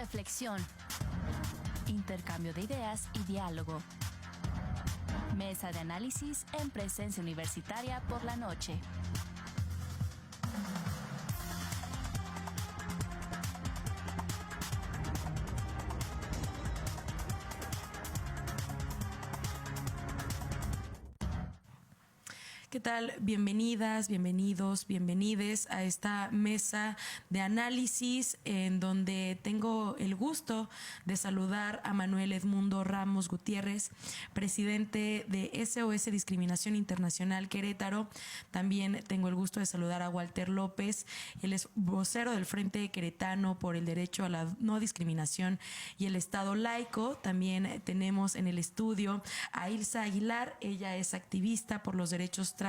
reflexión, intercambio de ideas y diálogo. Mesa de análisis en presencia universitaria por la noche. ¿Qué tal? Bienvenidas, bienvenidos, bienvenides a esta mesa de análisis en donde tengo el gusto de saludar a Manuel Edmundo Ramos Gutiérrez, presidente de SOS Discriminación Internacional Querétaro. También tengo el gusto de saludar a Walter López, él es vocero del Frente Queretano por el Derecho a la No Discriminación y el Estado Laico. También tenemos en el estudio a Ilsa Aguilar, ella es activista por los derechos trans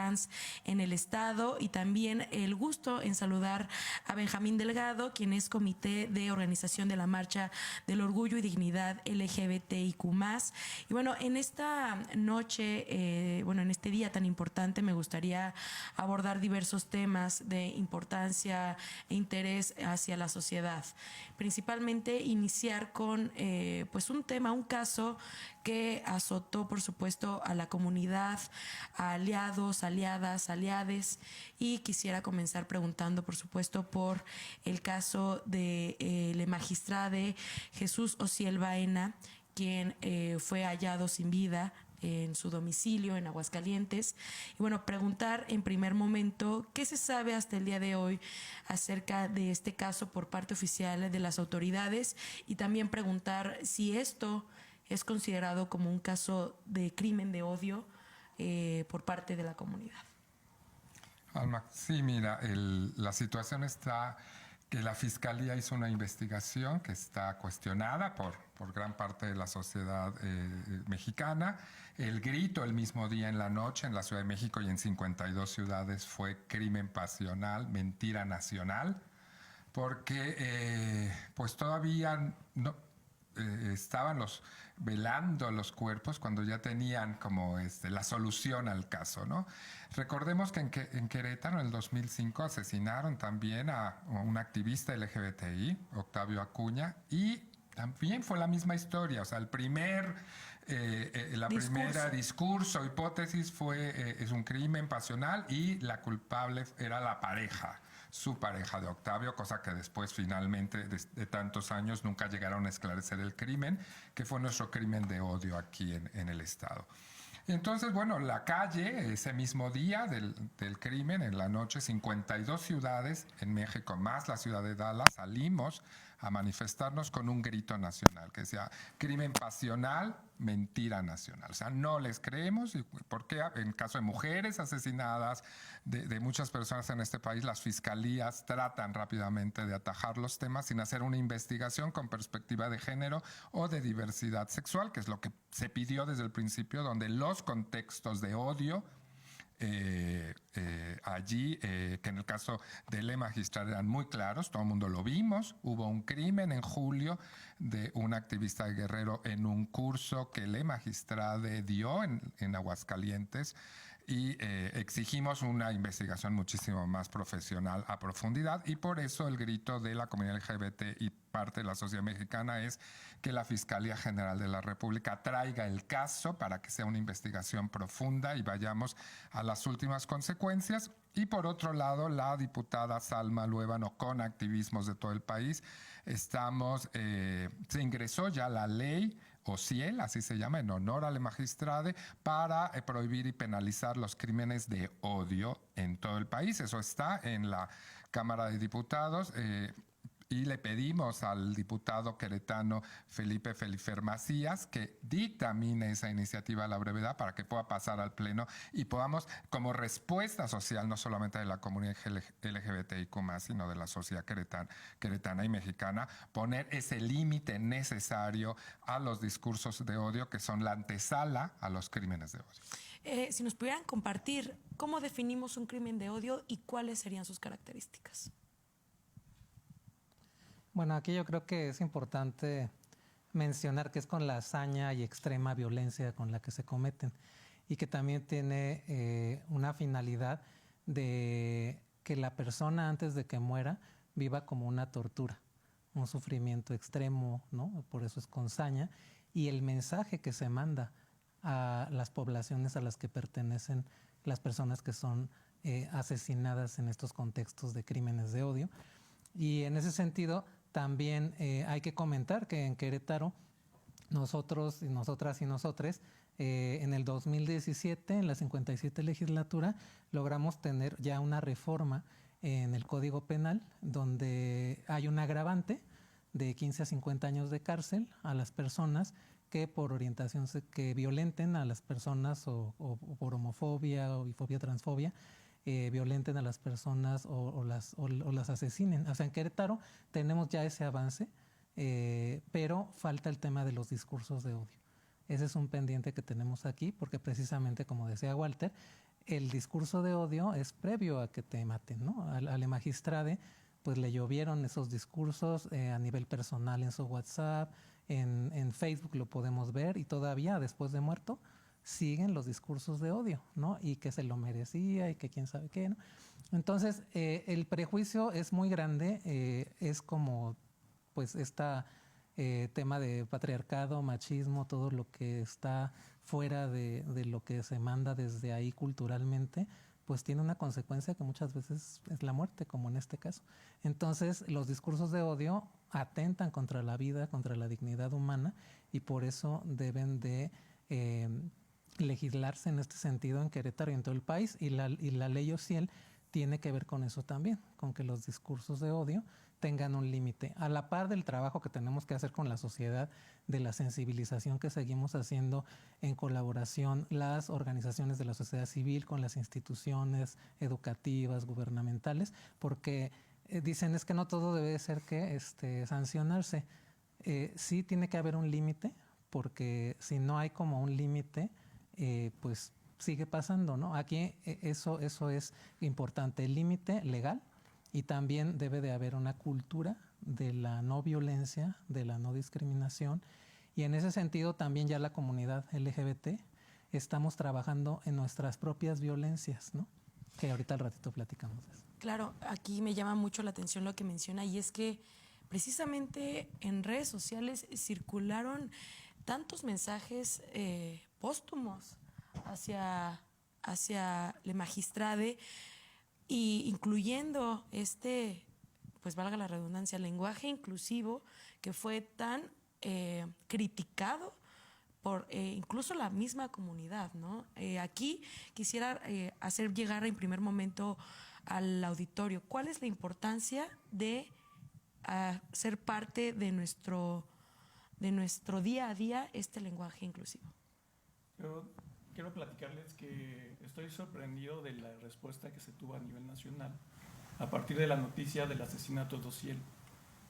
en el estado, y también el gusto en saludar a Benjamín Delgado, quien es comité de organización de la Marcha del Orgullo y Dignidad LGBTIQ+. Y bueno, en esta noche, en este día tan importante, me gustaría abordar diversos temas de importancia e interés hacia la sociedad. Principalmente iniciar con un tema, un caso que azotó, por supuesto, a la comunidad, a aliados, aliadas, aliades, y quisiera comenzar preguntando, por supuesto, por el caso de el magistrade Jesús Ociel Baena, quien fue hallado sin vida en su domicilio en Aguascalientes. Y bueno, preguntar en primer momento qué se sabe hasta el día de hoy acerca de este caso por parte oficial de las autoridades, y también preguntar si esto es considerado como un caso de crimen de odio por parte de la comunidad. Alma, sí, mira, la situación está que la Fiscalía hizo una investigación que está cuestionada por gran parte de la sociedad mexicana. El grito el mismo día en la noche en la Ciudad de México y en 52 ciudades fue crimen pasional, mentira nacional, porque pues todavía no estaban velando los cuerpos cuando ya tenían como la solución al caso, ¿no? Recordemos que en Querétaro en el 2005 asesinaron también a un activista LGBTI, Octavio Acuña, y también fue la misma historia. O sea, primera discurso, hipótesis es un crimen pasional, y la culpable era la pareja, su pareja de Octavio, cosa que después finalmente de tantos años nunca llegaron a esclarecer el crimen, que fue nuestro crimen de odio aquí en el estado. Entonces, bueno, la calle, ese mismo día del crimen, en la noche, 52 ciudades en México, más la ciudad de Dallas, salimos a manifestarnos con un grito nacional que decía crimen pasional, mentira nacional. O sea, no les creemos, porque en caso de mujeres asesinadas, de muchas personas en este país, las fiscalías tratan rápidamente de atajar los temas sin hacer una investigación con perspectiva de género o de diversidad sexual, que es lo que se pidió desde el principio, donde los contextos de odio allí, que en el caso de Le Magistral eran muy claros, todo el mundo lo vimos. Hubo un crimen en julio de un activista de Guerrero en un curso que Le Magistrade dio en Aguascalientes, y exigimos una investigación muchísimo más profesional a profundidad, y por eso el grito de la comunidad LGBT y parte de la sociedad mexicana es que la Fiscalía General de la República traiga el caso para que sea una investigación profunda y vayamos a las últimas consecuencias. Y por otro lado, la diputada Salma Luébano, con activismos de todo el país, se ingresó ya la ley Ociel, así se llama, en honor al magistrade, para prohibir y penalizar los crímenes de odio en todo el país. Eso está en la Cámara de Diputados. Y le pedimos al diputado queretano Felipe Felifer Macías que dictamine esa iniciativa a la brevedad para que pueda pasar al Pleno y podamos, como respuesta social, no solamente de la comunidad LGBTIQ+, sino de la sociedad queretana y mexicana, poner ese límite necesario a los discursos de odio, que son la antesala a los crímenes de odio. Si nos pudieran compartir, ¿cómo definimos un crimen de odio y cuáles serían sus características? Bueno, aquí yo creo que es importante mencionar que es con la hazaña y extrema violencia con la que se cometen, y que también tiene una finalidad de que la persona, antes de que muera, viva como una tortura. un sufrimiento extremo, ¿no? Por eso es con saña, y el mensaje que se manda a las poblaciones a las que pertenecen las personas que son asesinadas en estos contextos de crímenes de odio. Y en ese sentido también hay que comentar que en Querétaro nosotros y nosotras y nosotres en el 2017, en la 57 legislatura, logramos tener ya una reforma en el Código Penal donde hay un agravante de 15 a 50 años de cárcel a las personas que por orientación que violenten a las personas o por homofobia o bifobia, transfobia, violenten a las personas o las asesinen. O sea, en Querétaro tenemos ya ese avance, pero falta el tema de los discursos de odio. Ese es un pendiente que tenemos aquí porque precisamente, como decía Walter, el discurso de odio es previo a que te maten, ¿no? Al magistrade pues le llovieron esos discursos a nivel personal en su WhatsApp, en Facebook lo podemos ver, y todavía después de muerto siguen los discursos de odio, ¿no? Y que se lo merecía y que quién sabe qué, ¿no? Entonces, el prejuicio es muy grande, es como pues tema de patriarcado, machismo, todo lo que está fuera de lo que se manda desde ahí culturalmente, pues tiene una consecuencia que muchas veces es la muerte, como en este caso. Entonces, los discursos de odio atentan contra la vida, contra la dignidad humana, y por eso deben de legislarse en este sentido en Querétaro y en todo el país, y la ley OSIEL tiene que ver con eso también, con que los discursos de odio tengan un límite, a la par del trabajo que tenemos que hacer con la sociedad, de la sensibilización que seguimos haciendo en colaboración las organizaciones de la sociedad civil con las instituciones educativas, gubernamentales, porque dicen es que no todo debe ser que sancionarse. Sí tiene que haber un límite, porque si no hay como un límite, pues sigue pasando, ¿no? Aquí eso es importante, el límite legal. Y también debe de haber una cultura de la no violencia, de la no discriminación. Y en ese sentido también ya la comunidad LGBT estamos trabajando en nuestras propias violencias, ¿no? Que ahorita al ratito platicamos de eso. Claro, aquí me llama mucho la atención lo que menciona, y es que precisamente en redes sociales circularon tantos mensajes póstumos hacia el magistrade, y incluyendo pues valga la redundancia, lenguaje inclusivo que fue tan criticado por incluso la misma comunidad, ¿no? Aquí quisiera hacer llegar en primer momento al auditorio, ¿cuál es la importancia de ser parte de nuestro día a día este lenguaje inclusivo? Yo quiero platicarles que estoy sorprendido de la respuesta que se tuvo a nivel nacional a partir de la noticia del asesinato de Ociel.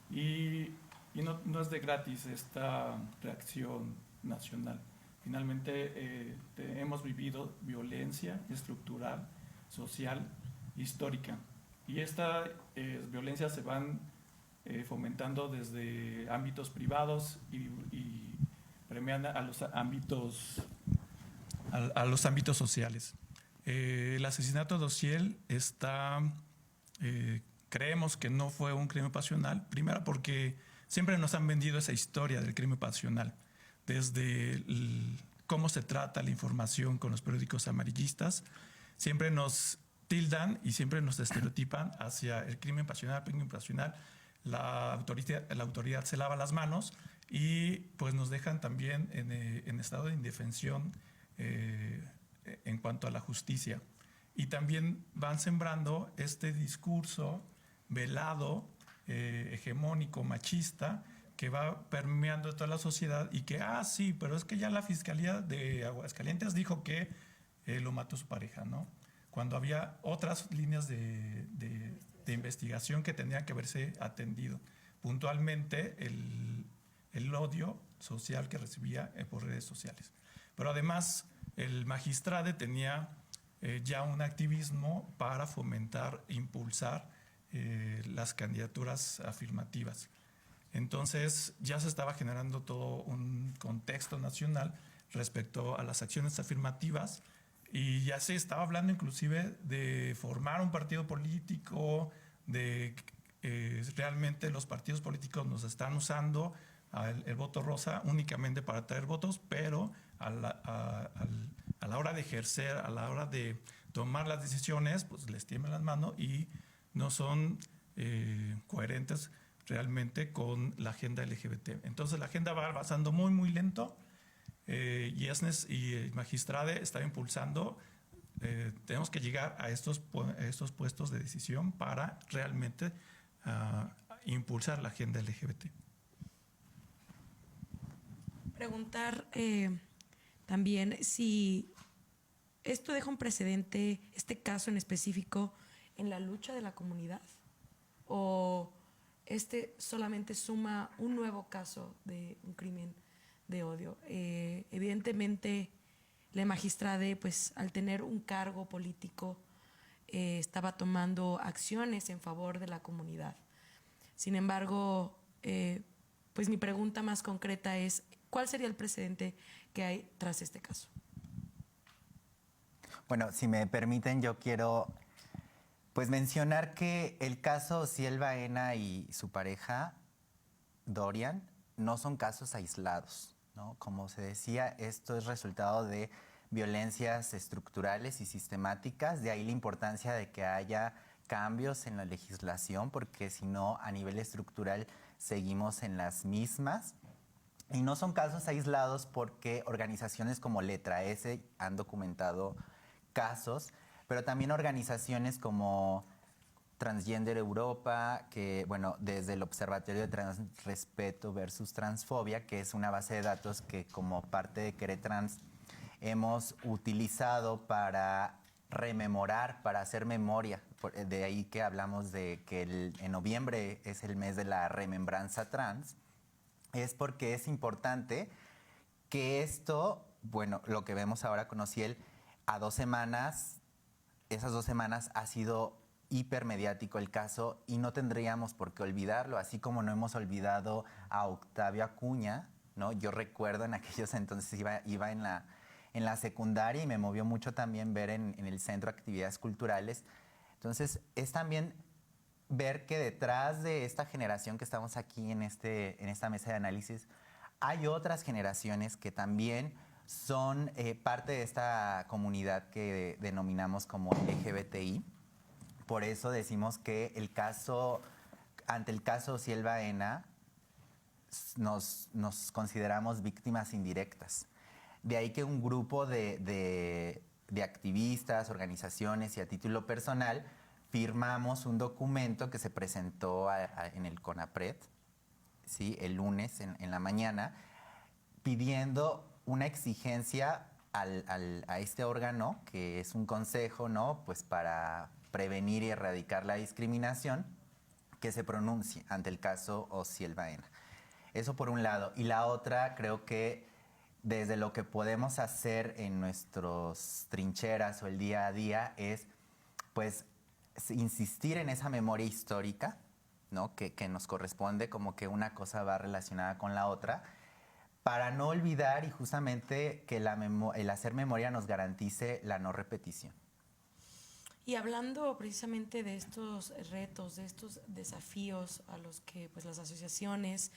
Y no es de gratis esta reacción nacional. Finalmente hemos vivido violencia estructural, social, histórica. Y estas violencias se van fomentando desde ámbitos privados y permean a los ámbitos sociales. El asesinato de Ociel creemos que no fue un crimen pasional, primero porque siempre nos han vendido esa historia del crimen pasional, desde cómo se trata la información con los periódicos amarillistas, siempre nos tildan y siempre nos estereotipan hacia el crimen pasional, la autoridad se lava las manos y pues nos dejan también en estado de indefensión en cuanto a la justicia. Y también van sembrando este discurso velado, hegemónico, machista, que va permeando toda la sociedad y que, sí, pero es que ya la Fiscalía de Aguascalientes dijo que lo mató su pareja, ¿no? Cuando había otras líneas de investigación que tendrían que haberse atendido. Puntualmente el odio social que recibía por redes sociales. Pero además el magistrade tenía ya un activismo para fomentar, impulsar las candidaturas afirmativas. Entonces ya se estaba generando todo un contexto nacional respecto a las acciones afirmativas y ya se estaba hablando inclusive de formar un partido político, de realmente los partidos políticos nos están usando el voto rosa únicamente para traer votos, pero a la hora de ejercer, a la hora de tomar las decisiones, pues les tiemblan las manos y no son coherentes realmente con la agenda LGBT. Entonces la agenda va avanzando muy, muy lento. Yesnes y Magistrade está impulsando. Tenemos que llegar a estos puestos de decisión para realmente impulsar la agenda LGBT. Preguntar también si esto deja un precedente, este caso en específico, en la lucha de la comunidad, o este solamente suma un nuevo caso de un crimen de odio. Evidentemente, la Magistrade, pues, al tener un cargo político, estaba tomando acciones en favor de la comunidad. Sin embargo, pues mi pregunta más concreta es, ¿cuál sería el precedente que hay tras este caso? Bueno, si me permiten, yo quiero pues mencionar que el caso Osiel Baena y su pareja, Dorian, no son casos aislados, ¿no? Como se decía, esto es resultado de violencias estructurales y sistemáticas, de ahí la importancia de que haya cambios en la legislación, porque si no, a nivel estructural seguimos en las mismas. Y no son casos aislados porque organizaciones como Letra S han documentado casos, pero también organizaciones como Transgender Europa, que, bueno, desde el Observatorio de Transrespeto versus Transfobia, que es una base de datos que como parte de Queretrans hemos utilizado para rememorar, para hacer memoria. De ahí que hablamos de que en noviembre es el mes de la remembranza trans, es porque es importante que esto, bueno, lo que vemos ahora con Osiel, a 2 semanas, esas 2 semanas ha sido hipermediático el caso y no tendríamos por qué olvidarlo, así como no hemos olvidado a Octavio Acuña, ¿no? Yo recuerdo en aquellos entonces iba en la secundaria y me movió mucho también ver en el centro actividades culturales. Entonces es también ver que detrás de esta generación que estamos aquí en esta mesa de análisis hay otras generaciones que también son parte de esta comunidad que denominamos como LGBTI. Por eso decimos que ante el caso Osiel Baena nos consideramos víctimas indirectas. De ahí que un grupo de activistas, organizaciones y a título personal firmamos un documento que se presentó en el CONAPRED, ¿sí? El lunes en la mañana, pidiendo una exigencia a este órgano, que es un consejo, ¿no? Pues para prevenir y erradicar la discriminación, que se pronuncie ante el caso Osiel Baena. Eso por un lado. Y la otra, creo que desde lo que podemos hacer en nuestras trincheras o el día a día es, pues, insistir en esa memoria histórica, ¿no? Que nos corresponde, como que una cosa va relacionada con la otra, para no olvidar y justamente que el hacer memoria nos garantice la no repetición. Y hablando precisamente de estos retos, de estos desafíos a los que, pues, las asociaciones,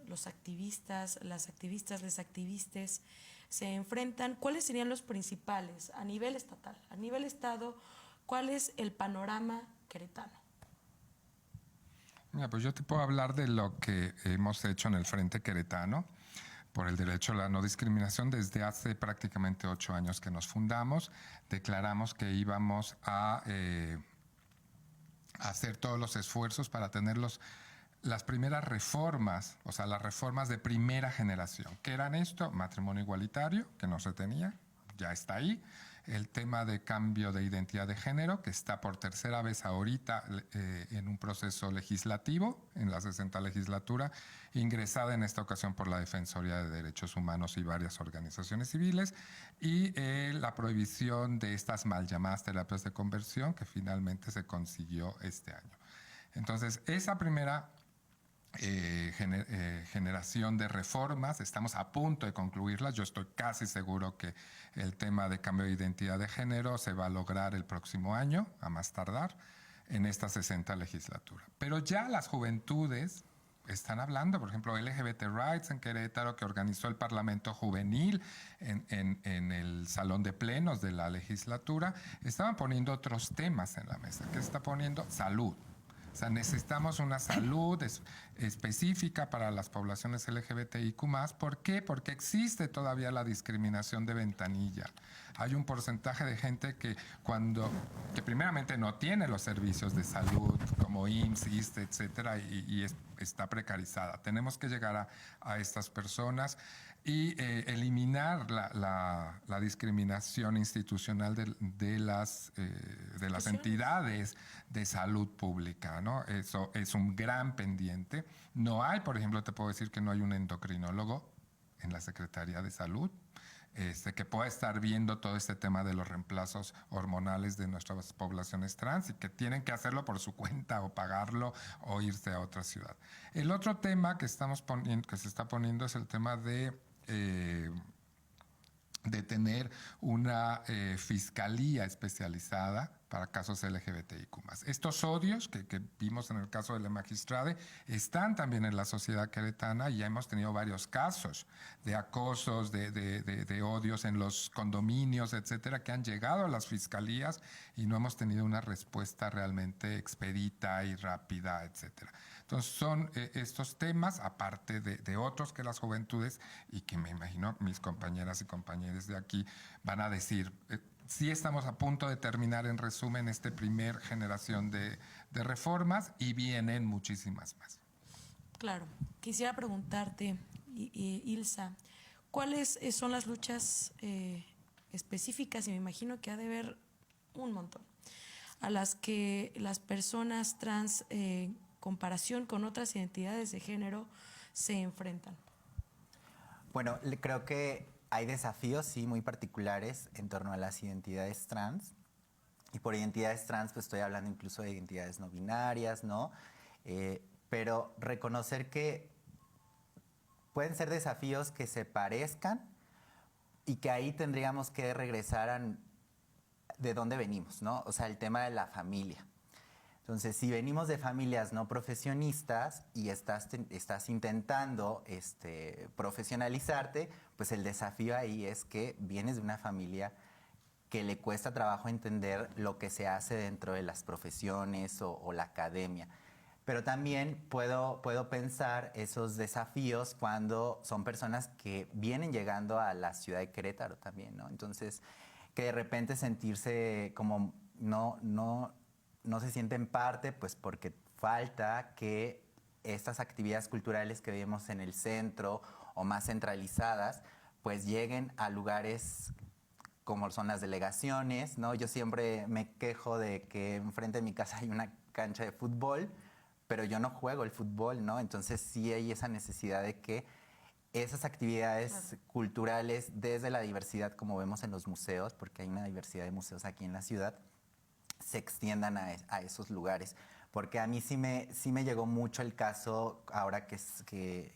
los activistas, las activistas, les activistas se enfrentan, ¿cuáles serían los principales a nivel estatal? A nivel estado, ¿cuál es el panorama queretano? Mira, pues yo te puedo hablar de lo que hemos hecho en el Frente Queretano por el derecho a la no discriminación. Desde hace prácticamente 8 años que nos fundamos, declaramos que íbamos a hacer todos los esfuerzos para tener las primeras reformas, o sea, las reformas de primera generación. ¿Qué eran esto? Matrimonio igualitario, que no se tenía, ya está ahí. El tema de cambio de identidad de género, que está por tercera vez ahorita en un proceso legislativo, en la 60ª legislatura, ingresada en esta ocasión por la Defensoría de Derechos Humanos y varias organizaciones civiles, y la prohibición de estas mal llamadas terapias de conversión, que finalmente se consiguió este año. Entonces, esa primera generación de reformas, estamos a punto de concluirlas. Yo estoy casi seguro que el tema de cambio de identidad de género se va a lograr el próximo año, a más tardar. en esta 60 legislatura. Pero ya las juventudes están hablando, por ejemplo, LGBT Rights en Querétaro, que organizó el Parlamento Juvenil en el Salón de Plenos de la legislatura, estaban poniendo otros temas en la mesa. ¿Qué está poniendo? Salud. O sea, necesitamos una salud específica para las poblaciones LGBTIQ+. ¿Por qué? Porque existe todavía la discriminación de ventanilla. Hay un porcentaje de gente que primeramente no tiene los servicios de salud como IMSS, ISSSTE, etcétera, y está precarizada. Tenemos que llegar a estas personas y eliminar la discriminación institucional de las entidades de salud pública, ¿no? Eso es un gran pendiente. No hay, por ejemplo, te puedo decir que no hay un endocrinólogo en la Secretaría de Salud que pueda estar viendo todo este tema de los reemplazos hormonales de nuestras poblaciones trans y que tienen que hacerlo por su cuenta o pagarlo o irse a otra ciudad. El otro tema que se está poniendo es el tema de tener una fiscalía especializada para casos LGBTIQ+. Estos odios que vimos en el caso de la magistrada están también en la sociedad queretana y ya hemos tenido varios casos de acosos, de odios en los condominios, etcétera, que han llegado a las fiscalías y no hemos tenido una respuesta realmente expedita y rápida, etcétera. Entonces son estos temas, aparte de otros que las juventudes, y que me imagino mis compañeras y compañeros de aquí van a decir, sí estamos a punto de terminar en resumen esta primer generación de reformas y vienen muchísimas más. Claro. Quisiera preguntarte, Ilsa, ¿cuáles son las luchas específicas, y me imagino que ha de haber un montón, a las que las personas trans comparación con otras identidades de género se enfrentan? Bueno, creo que hay desafíos, sí, muy particulares en torno a las identidades trans. Y por identidades trans, pues estoy hablando incluso de identidades no binarias, ¿no? Pero reconocer que pueden ser desafíos que se parezcan y que ahí tendríamos que regresar de dónde venimos, ¿no? O sea, el tema de la familia. Entonces, si venimos de familias no profesionistas y estás intentando profesionalizarte, pues el desafío ahí es que vienes de una familia que le cuesta trabajo entender lo que se hace dentro de las profesiones o la academia. Pero también puedo pensar esos desafíos cuando son personas que vienen llegando a la ciudad de Querétaro también, ¿no? Entonces, que de repente sentirse como no se sienten parte, pues porque falta que estas actividades culturales que vemos en el centro o más centralizadas, pues lleguen a lugares como son las delegaciones, ¿no? Yo siempre me quejo de que enfrente de mi casa hay una cancha de fútbol, pero yo no juego el fútbol, ¿no? Entonces sí hay esa necesidad de que esas actividades culturales desde la diversidad, como vemos en los museos, porque hay una diversidad de museos aquí en la ciudad, se extiendan a esos lugares. Porque a mí sí me llegó mucho el caso, ahora que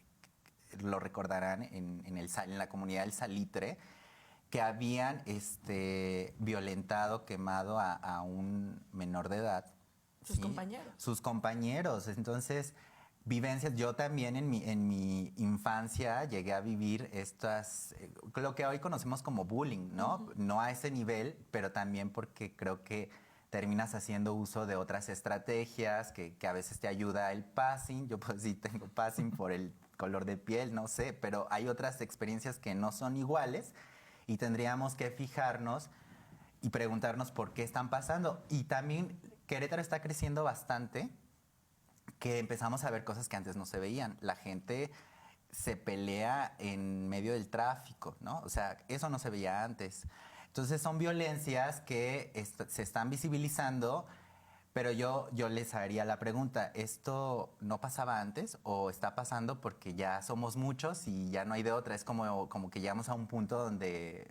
lo recordarán, en la comunidad del Salitre, que habían violentado, quemado a un menor de edad. Sus compañeros. Sus compañeros. Entonces, vivencias. Yo también en mi infancia llegué a vivir lo que hoy conocemos como bullying, ¿no? Uh-huh. No a ese nivel, pero también porque creo que terminas haciendo uso de otras estrategias que a veces te ayuda el passing. Yo pues sí tengo passing por el color de piel, no sé, pero hay otras experiencias que no son iguales y tendríamos que fijarnos y preguntarnos por qué están pasando. Y también Querétaro está creciendo bastante, que empezamos a ver cosas que antes no se veían. La gente se pelea en medio del tráfico, ¿no? O sea, eso no se veía antes. Entonces son violencias que se están visibilizando, pero yo les haría la pregunta, ¿esto no pasaba antes o está pasando porque ya somos muchos y ya no hay de otra? Es como que llegamos a un punto donde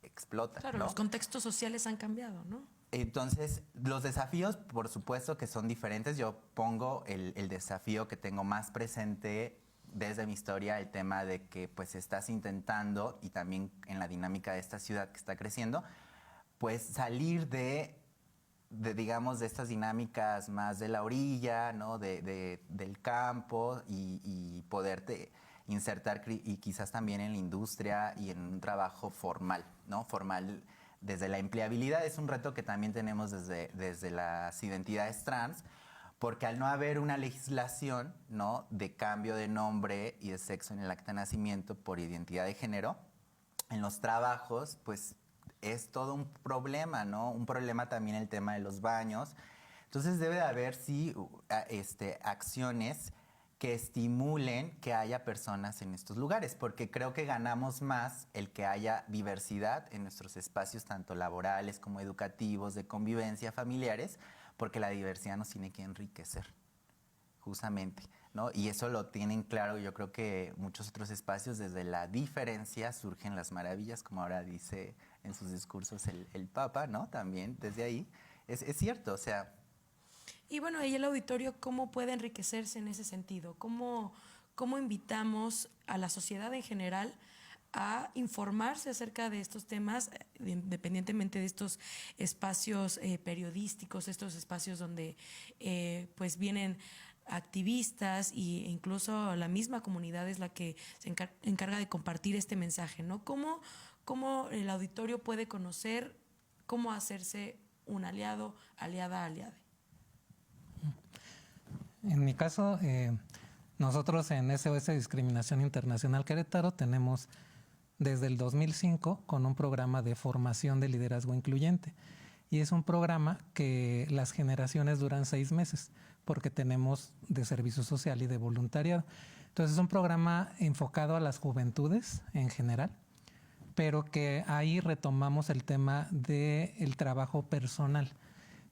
explota, claro, ¿no? Los contextos sociales han cambiado, ¿no? Entonces, los desafíos, por supuesto que son diferentes. Yo pongo el desafío que tengo más presente desde mi historia, el tema de que pues estás intentando, y también en la dinámica de esta ciudad que está creciendo, pues salir de digamos, de estas dinámicas más de la orilla, ¿no? Del campo y poderte insertar y quizás también en la industria y en un trabajo formal, ¿no? Formal desde la empleabilidad es un reto que también tenemos desde las identidades trans, porque al no haber una legislación, ¿no? De cambio de nombre y de sexo en el acta de nacimiento por identidad de género, en los trabajos, pues es todo un problema, ¿no? Un problema también el tema de los baños. Entonces debe de haber, sí, acciones que estimulen que haya personas en estos lugares, porque creo que ganamos más el que haya diversidad en nuestros espacios, tanto laborales como educativos, de convivencia, familiares, porque la diversidad nos tiene que enriquecer, justamente, ¿no? Y eso lo tienen claro, yo creo que muchos otros espacios, desde la diferencia surgen las maravillas, como ahora dice en sus discursos el Papa, ¿no? También desde ahí, es cierto, o sea... Y bueno, ¿y el auditorio cómo puede enriquecerse en ese sentido? ¿Cómo invitamos a la sociedad en general a informarse acerca de estos temas, independientemente de estos espacios periodísticos, estos espacios donde pues vienen activistas e incluso la misma comunidad es la que se encarga de compartir este mensaje, ¿no? ¿Cómo el auditorio puede conocer cómo hacerse un aliado, aliada? En mi caso, nosotros en SOS Discriminación Internacional Querétaro tenemos desde el 2005 con un programa de formación de liderazgo incluyente. Y es un programa que las generaciones duran 6 meses porque tenemos de servicio social y de voluntariado. Entonces es un programa enfocado a las juventudes en general, pero que ahí retomamos el tema del trabajo personal.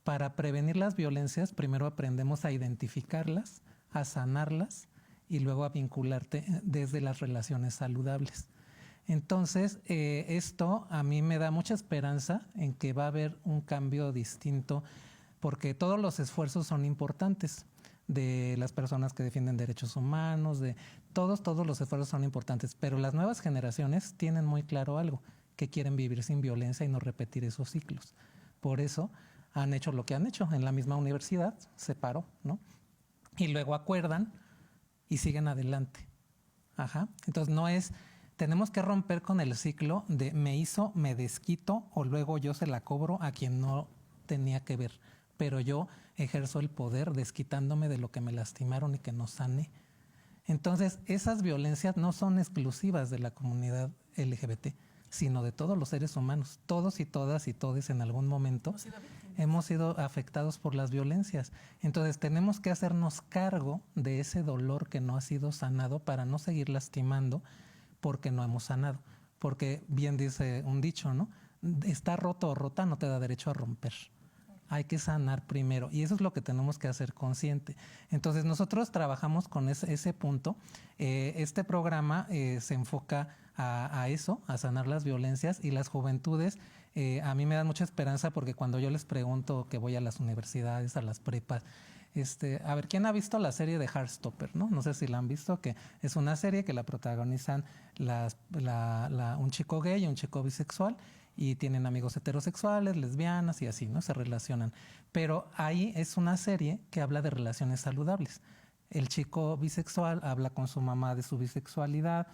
Para prevenir las violencias, primero aprendemos a identificarlas, a sanarlas y luego a vincularte desde las relaciones saludables. Entonces, esto a mí me da mucha esperanza en que va a haber un cambio distinto, porque todos los esfuerzos son importantes, de las personas que defienden derechos humanos, de todos los esfuerzos son importantes, pero las nuevas generaciones tienen muy claro algo, que quieren vivir sin violencia y no repetir esos ciclos. Por eso han hecho lo que han hecho en la misma universidad, se paró, ¿no? Y luego acuerdan y siguen adelante. Ajá. Entonces no es, tenemos que romper con el ciclo de me hizo, me desquito o luego yo se la cobro a quien no tenía que ver, pero yo ejerzo el poder desquitándome de lo que me lastimaron y que no sané. Entonces esas violencias no son exclusivas de la comunidad LGBT, sino de todos los seres humanos. Todos y todas y todes en algún momento hemos sido afectados por las violencias. Entonces tenemos que hacernos cargo de ese dolor que no ha sido sanado para no seguir lastimando porque no hemos sanado. Porque bien dice un dicho, ¿no? Estar roto o rota no te da derecho a romper. Hay que sanar primero y eso es lo que tenemos que hacer consciente. Entonces nosotros trabajamos con ese punto. Este programa se enfoca a eso, a sanar las violencias y las juventudes. A mí me dan mucha esperanza porque cuando yo les pregunto que voy a las universidades, a las prepas, a ver, ¿quién ha visto la serie de Heartstopper? No sé si la han visto, que es una serie que la protagonizan un chico gay y un chico bisexual y tienen amigos heterosexuales, lesbianas y así, ¿no? Se relacionan. Pero ahí es una serie que habla de relaciones saludables. El chico bisexual habla con su mamá de su bisexualidad,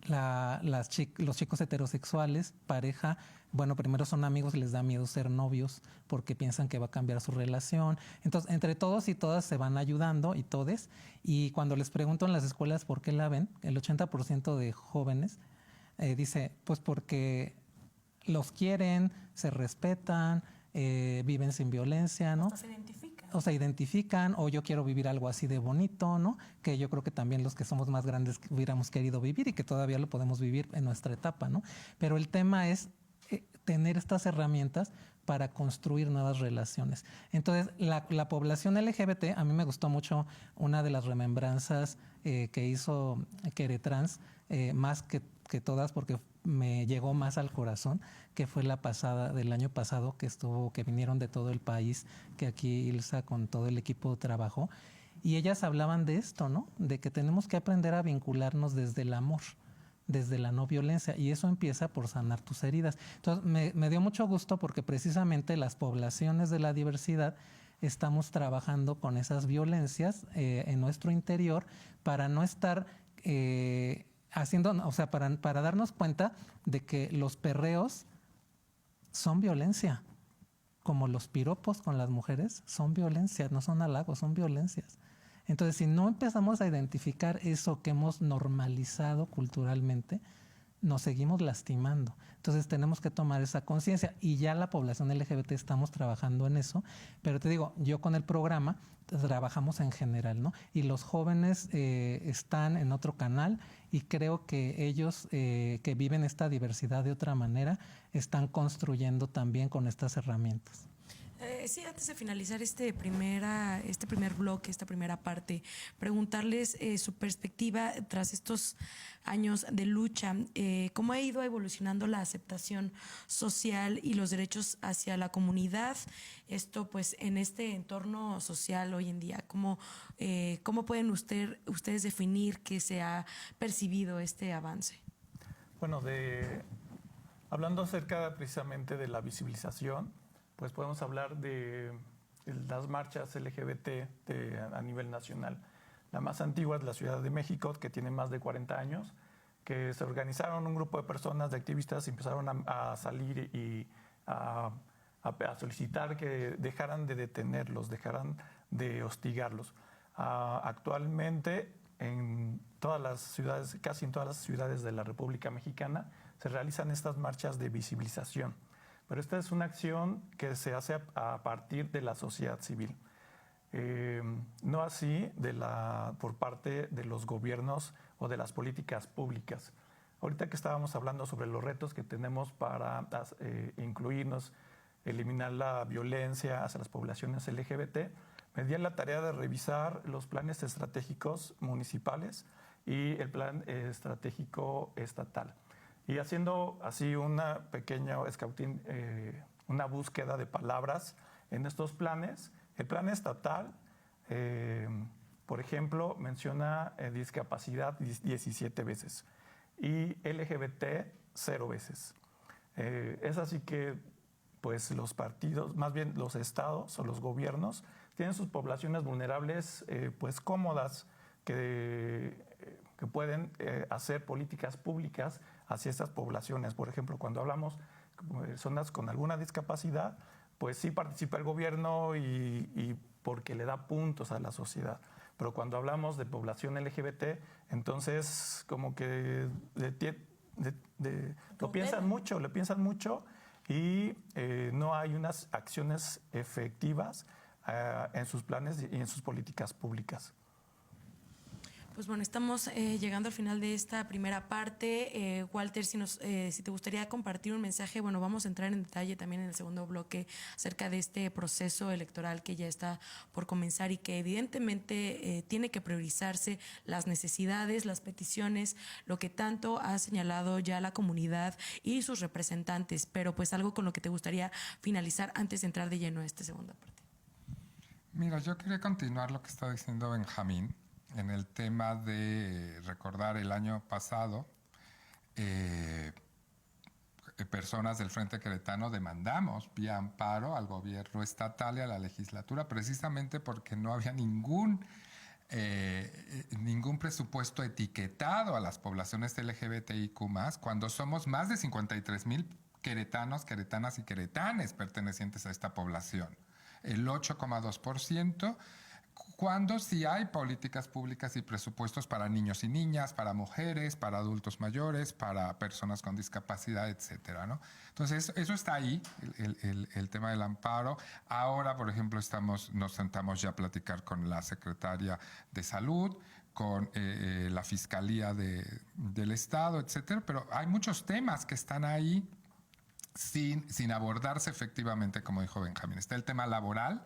los chicos heterosexuales, pareja, bueno, primero son amigos y les da miedo ser novios porque piensan que va a cambiar su relación. Entonces, entre todos y todas se van ayudando y todes. Y cuando les pregunto en las escuelas por qué la ven, el 80% de jóvenes dice, pues porque los quieren, se respetan, viven sin violencia, ¿no? Se identifican. O se identifican, o yo quiero vivir algo así de bonito, ¿no? Que yo creo que también los que somos más grandes hubiéramos querido vivir y que todavía lo podemos vivir en nuestra etapa, ¿no? Pero el tema es tener estas herramientas para construir nuevas relaciones. Entonces, la población LGBT, a mí me gustó mucho una de las remembranzas que hizo Queretrans, más que todas, porque me llegó más al corazón, que fue del año pasado, que vinieron de todo el país, que aquí Ilsa con todo el equipo trabajó, y ellas hablaban de esto, ¿no? De que tenemos que aprender a vincularnos desde el amor, desde la no violencia, y eso empieza por sanar tus heridas. Entonces me dio mucho gusto porque precisamente las poblaciones de la diversidad estamos trabajando con esas violencias en nuestro interior para no estar haciendo, o sea, para darnos cuenta de que los perreos son violencia, como los piropos con las mujeres son violencia, no son halagos, son violencias. Entonces, si no empezamos a identificar eso que hemos normalizado culturalmente, nos seguimos lastimando. Entonces tenemos que tomar esa conciencia, y ya la población LGBT estamos trabajando en eso, pero te digo, yo con el programa trabajamos en general, ¿no? Y los jóvenes están en otro canal, y creo que ellos que viven esta diversidad de otra manera están construyendo también con estas herramientas. Sí, antes de finalizar este primer bloque, esta primera parte, preguntarles su perspectiva tras estos años de lucha, cómo ha ido evolucionando la aceptación social y los derechos hacia la comunidad, esto pues en este entorno social hoy en día, cómo pueden ustedes definir que se ha percibido este avance. Bueno, hablando acerca precisamente de la visibilización, pues podemos hablar de las marchas LGBT a nivel nacional. La más antigua es la Ciudad de México, que tiene más de 40 años, que se organizaron un grupo de personas, de activistas, y empezaron a salir y a solicitar que dejaran de detenerlos, dejaran de hostigarlos. Actualmente, en todas las ciudades, casi en todas las ciudades de la República Mexicana, se realizan estas marchas de visibilización. Pero esta es una acción que se hace a partir de la sociedad civil. No así por parte de los gobiernos o de las políticas públicas. Ahorita que estábamos hablando sobre los retos que tenemos para incluirnos, eliminar la violencia hacia las poblaciones LGBT, me di la tarea de revisar los planes estratégicos municipales y el plan estratégico estatal. Y haciendo así una pequeña scouting, una búsqueda de palabras en estos planes, el plan estatal, por ejemplo, menciona discapacidad 17 veces y LGBT 0 veces. Es así que pues los partidos, más bien los estados o los gobiernos, tienen sus poblaciones vulnerables pues cómodas que pueden hacer políticas públicas hacia estas poblaciones. Por ejemplo, cuando hablamos de personas con alguna discapacidad, pues sí participa el gobierno y porque le da puntos a la sociedad. Pero cuando hablamos de población LGBT, entonces como que lo piensan mucho y no hay unas acciones efectivas en sus planes y en sus políticas públicas. Pues bueno, estamos llegando al final de esta primera parte. Walter, si te gustaría compartir un mensaje, bueno, vamos a entrar en detalle también en el segundo bloque acerca de este proceso electoral que ya está por comenzar y que evidentemente tiene que priorizarse las necesidades, las peticiones, lo que tanto ha señalado ya la comunidad y sus representantes, pero pues algo con lo que te gustaría finalizar antes de entrar de lleno a esta segunda parte. Mira, yo quería continuar lo que está diciendo Benjamín en el tema de recordar el año pasado, personas del Frente Queretano demandamos vía amparo al gobierno estatal y a la legislatura precisamente porque no había ningún presupuesto etiquetado a las poblaciones LGBTIQ+, cuando somos más de 53,000 queretanos, queretanas y queretanes pertenecientes a esta población. El 8,2%, cuando sí hay políticas públicas y presupuestos para niños y niñas, para mujeres, para adultos mayores, para personas con discapacidad, etcétera, ¿no? Entonces, eso está ahí, el tema del amparo. Ahora, por ejemplo, nos sentamos ya a platicar con la secretaria de Salud, con la Fiscalía del Estado, etcétera, pero hay muchos temas que están ahí sin abordarse efectivamente, como dijo Benjamín. Está el tema laboral.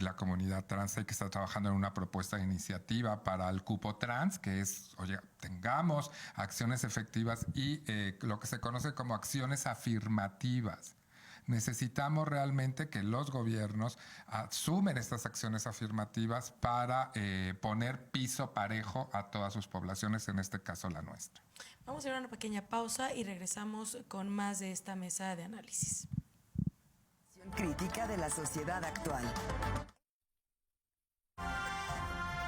La comunidad trans que está trabajando en una propuesta de iniciativa para el cupo trans, que es, oye, tengamos acciones efectivas y lo que se conoce como acciones afirmativas Necesitamos realmente que los gobiernos asumen estas acciones afirmativas para poner piso parejo a todas sus poblaciones, en este caso la nuestra. Vamos a ir a una pequeña pausa y regresamos con más de esta mesa de análisis. Crítica de la sociedad actual.